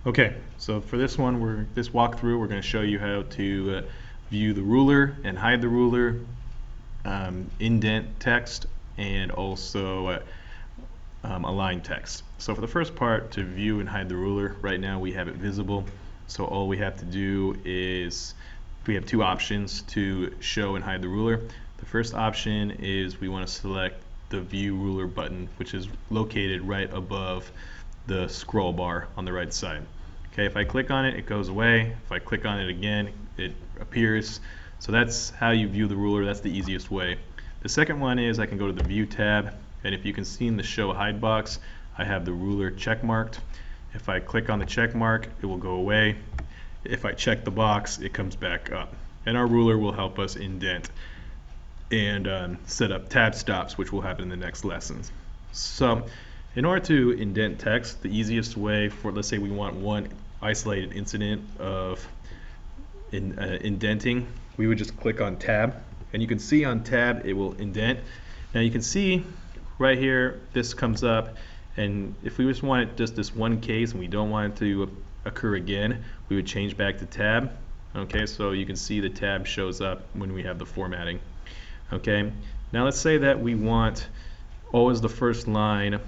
Okay, so for this one, this walkthrough, we're going to show you how to view the ruler and hide the ruler, indent text, and also align text. So for the first part, to view and hide the ruler, right now we have it visible. So all we have to do is, we have two options to show and hide the ruler. The first option is we want to select the View Ruler button, which is located right above the scroll bar on the right side. Okay, if I click on it, it goes away. If I click on it again, it appears. So that's how you view the ruler. That's the easiest way. The second one is I can go to the View tab, and if you can see in the Show Hide box, I have the ruler check marked. If I click on the check mark, it will go away. If I check the box, it comes back up. And our ruler will help us indent and set up tab stops, which will happen in the next lessons. So in order to indent text, the easiest way for, let's say we want one isolated incident of indenting, we would just click on tab, and you can see on tab it will indent. Now you can see right here this comes up, and if we just want it just this one case and we don't want it to occur again, we would change back to tab. Okay, so you can see the tab shows up when we have the formatting. Okay, now let's say that we want always the first line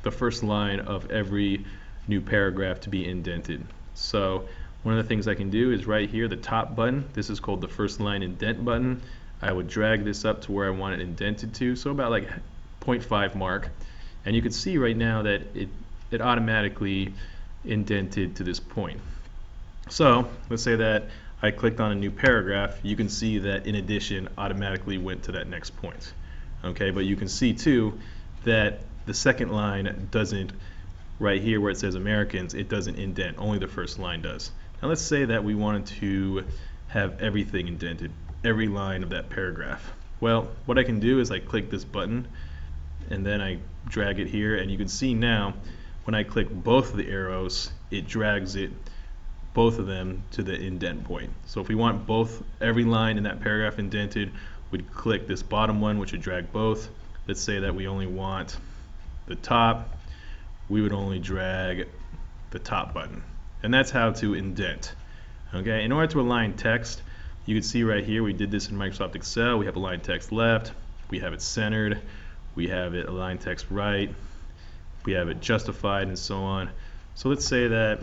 of every new paragraph to be indented. So one of the things I can do is right here, the top button, this is called the first line indent button. I would drag this up to where I want it indented to, so about like 0.5 mark. And you can see right now that it automatically indented to this point. So let's say that I clicked on a new paragraph, you can see that in addition automatically went to that next point. Okay, but you can see too that the second line doesn't, right here where it says Americans, it doesn't indent, only the first line does. Now let's say that we wanted to have everything indented, every line of that paragraph. Well, what I can do is I click this button and then I drag it here, and you can see now when I click both of the arrows, it drags it, both of them, to the indent point. So if we want every line in that paragraph indented, we'd click this bottom one, which would drag both. Let's say that we only want the top, we would only drag the top button. And that's how to indent. Okay, in order to align text, you can see right here, we did this in Microsoft Excel. We have align text left, we have it centered, we have it align text right, we have it justified, and so on. So let's say that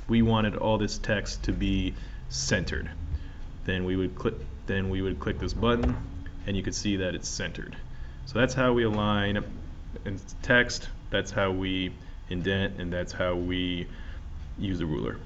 we wanted all this text to be centered. Then we would click this button, and you can see that it's centered. So that's how we align text, that's how we indent, and that's how we use a ruler.